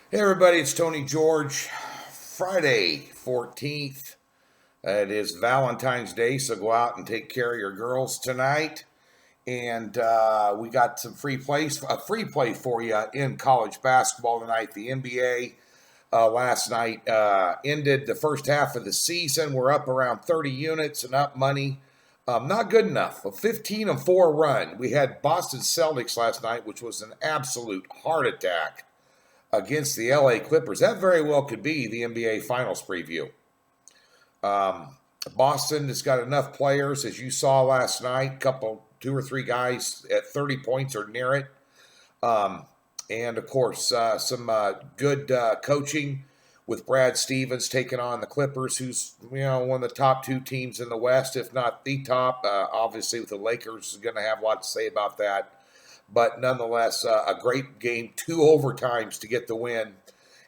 Hey everybody, it's Tony George. Friday 14th. It is Valentine's Day, so go out and take care of your girls tonight. And we got some a free play for you in college basketball tonight. The NBA last night ended the first half of the season. We're up around 30 units and up money. Not good enough. A 15-4 run. We had Boston Celtics last night, which was an absolute heart attack against the LA Clippers. That very well could be the NBA Finals preview. Um, Boston has got enough players, as you saw last night, two or three guys at 30 points or near it. Um, and of course, some good coaching with Brad Stevens taking on the Clippers, who's one of the top two teams in the West, if not the top. Obviously, with the Lakers, is going to have a lot to say about that. But nonetheless, a great game, two overtimes to get the win.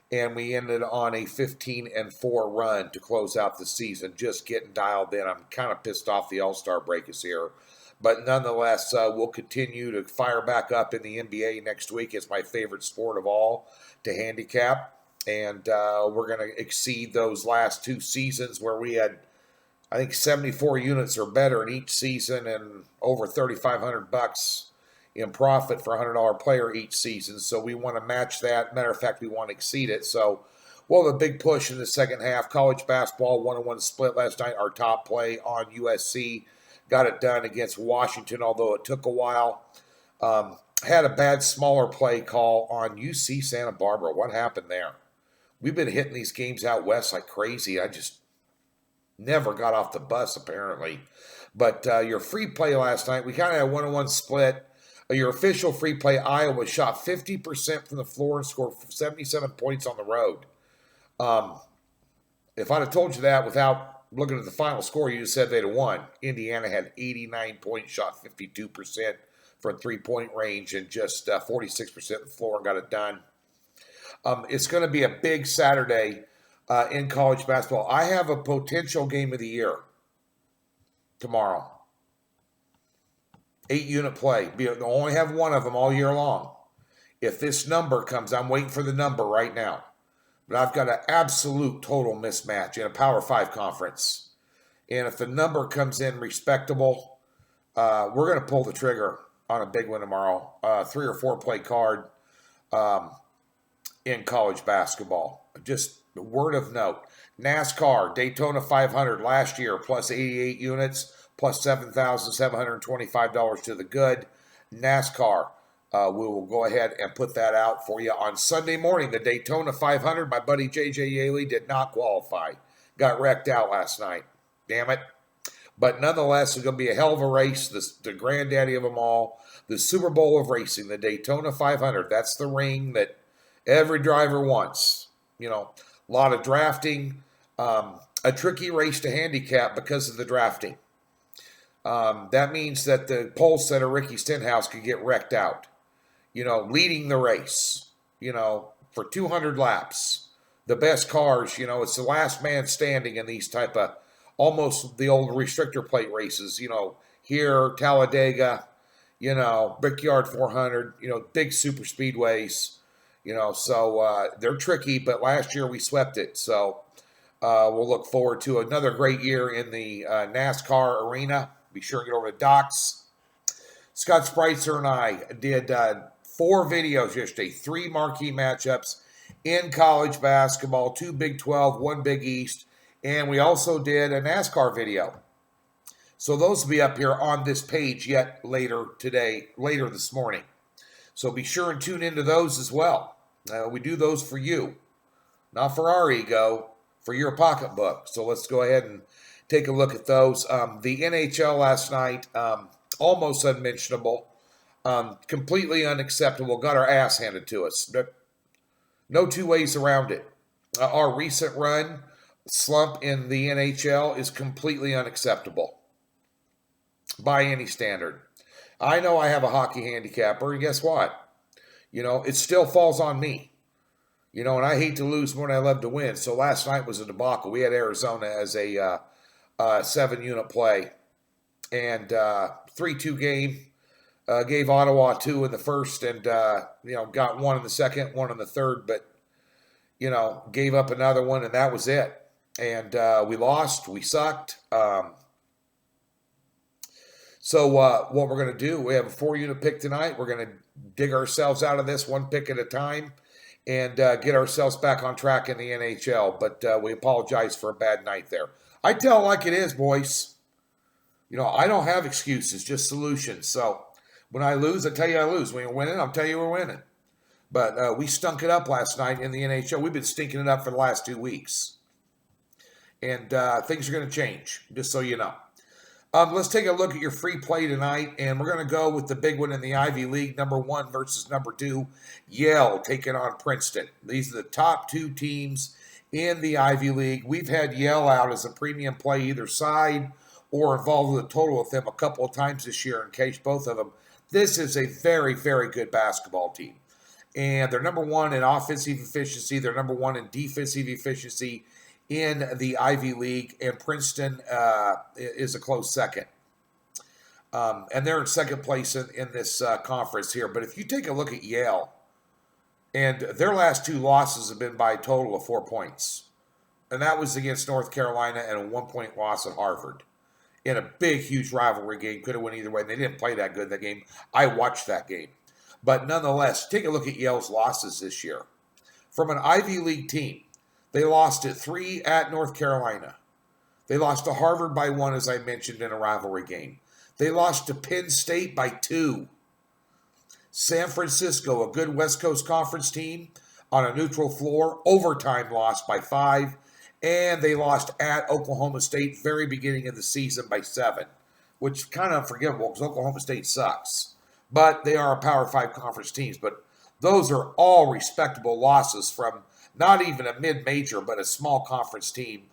And we ended on a 15-4 run to close out the season, just getting dialed in. I'm kind of pissed off the All-Star break is here. But nonetheless, we'll continue to fire back up in the NBA next week. It's my favorite sport of all to handicap. And we're going to exceed those last two seasons where we had, I think, 74 units or better in each season and over $3,500 in profit for a $100 player each season. So we want to match that. Matter of fact, we want to exceed it. So we'll have a big push in the second half. College basketball 1-1 split last night. Our top play on USC got it done against Washington, although it took a while. Had a bad smaller play call on UC Santa Barbara. What happened there? We've been hitting these games out west like crazy. I just never got off the bus, apparently. But your free play last night, we kind of had a 1-1 split. Your official free play, Iowa shot 50% from the floor and scored 77 points on the road. Um, if I'd have told you that without looking at the final score, you'd have said they'd have won. Indiana had 89 points, shot 52% from three-point range, and just 46% of the floor and got it done. It's going to be a big Saturday in college basketball. I have a potential game of the year tomorrow. 8-unit play. They'll only have one of them all year long. If this number comes, I'm waiting for the number right now. But I've got an absolute total mismatch in a Power 5 conference. And if the number comes in respectable, we're going to pull the trigger on a big one tomorrow. 3 or 4 play card in college basketball. Just a word of note. NASCAR, Daytona 500 last year, plus 88 units, plus $7,725 to the good. NASCAR, we will go ahead and put that out for you on Sunday morning. The Daytona 500, my buddy J.J. Yale did not qualify. Got wrecked out last night. Damn it. But nonetheless, it's going to be a hell of a race, the granddaddy of them all, the Super Bowl of racing, the Daytona 500. That's the ring that every driver wants. A lot of drafting, a tricky race to handicap because of the drafting. That means that the pole setter, Ricky Stenhouse, could get wrecked out, leading the race, for 200 laps. The best cars, it's the last man standing in these type of almost the old restrictor plate races, here, Talladega, Brickyard 400, big super speedways, so they're tricky, but last year we swept it. So we'll look forward to another great year in the NASCAR arena. Be sure and get over to Docs. Scott Spreitzer and I did 4 videos yesterday, 3 marquee matchups in college basketball, 2 Big 12, 1 Big East, and we also did a NASCAR video. So those will be up here on this page yet later this morning. So be sure and tune into those as well. We do those for you, not for our ego, for your pocketbook. So let's go ahead and take a look at those. The NHL last night, almost unmentionable, completely unacceptable. Got our ass handed to us. No two ways around it. Our recent run slump in the NHL is completely unacceptable by any standard. I know I have a hockey handicapper, and guess what? It still falls on me. And I hate to lose more than I love to win. So last night was a debacle. We had Arizona as a 7-unit play. And 3-2 game. Gave Ottawa 2 in the first and, got 1 in the second, 1 in the third. But gave up another one, and that was it. And we lost. We sucked. So what we're going to do, we have a 4-unit pick tonight. We're going to dig ourselves out of this one pick at a time and get ourselves back on track in the NHL. But we apologize for a bad night there. I tell it like it is, boys. I don't have excuses, just solutions. So when I lose, I tell you I lose. When you're winning, I'll tell you we're winning. But we stunk it up last night in the NHL. We've been stinking it up for the last 2 weeks. And things are going to change, just so you know. Let's take a look at your free play tonight, and we're going to go with the big one in the Ivy League, number 1 versus number 2, Yale taking on Princeton. These are the top 2 teams in the Ivy League. We've had Yale out as a premium play either side or involved with a total with them a couple of times this year in case both of them. This is a very, very good basketball team. And they're number 1 in offensive efficiency. They're number 1 in defensive efficiency in the Ivy League, and Princeton is a close second. And they're in second place in this conference here. But if you take a look at Yale, and their last 2 losses have been by a total of 4 points. And that was against North Carolina and a 1-point loss at Harvard in a big, huge rivalry game. Could have went either way. And they didn't play that good that game. I watched that game. But nonetheless, take a look at Yale's losses this year. From an Ivy League team, they lost at 3 at North Carolina. They lost to Harvard by 1, as I mentioned, in a rivalry game. They lost to Penn State by 2. San Francisco, a good West Coast Conference team, on a neutral floor, overtime loss by 5. And they lost at Oklahoma State very beginning of the season by 7, which is kind of unforgivable because Oklahoma State sucks. But they are a Power 5 conference teams. But those are all respectable losses from not even a mid-major, but a small conference team.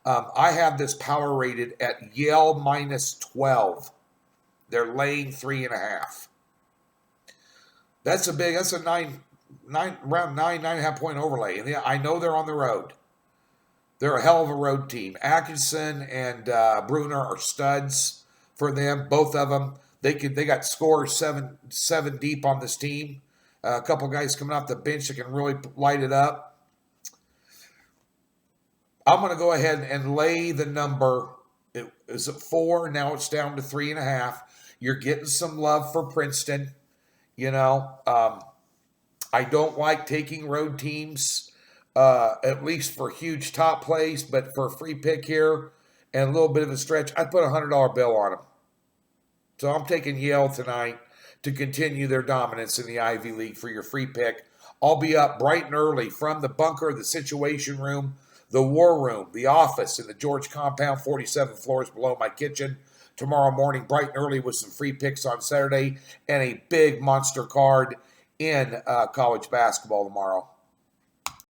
I have this power rated at Yale minus 12. They're laying 3.5. That's a 9.5 point overlay. And I know they're on the road. They're a hell of a road team. Atkinson and Bruner are studs for them, both of them. They got scorers seven deep on this team. A couple guys coming off the bench that can really light it up. I'm going to go ahead and lay the number. It was at 4. Now it's down to 3.5. You're getting some love for Princeton. I don't like taking road teams, at least for huge top plays, but for a free pick here and a little bit of a stretch, I'd put a $100 bill on them. So I'm taking Yale tonight to continue their dominance in the Ivy League for your free pick. I'll be up bright and early from the bunker, the situation room, the war room, the office in the George compound, 47 floors below my kitchen, tomorrow morning, bright and early with some free picks on Saturday and a big monster card in college basketball tomorrow.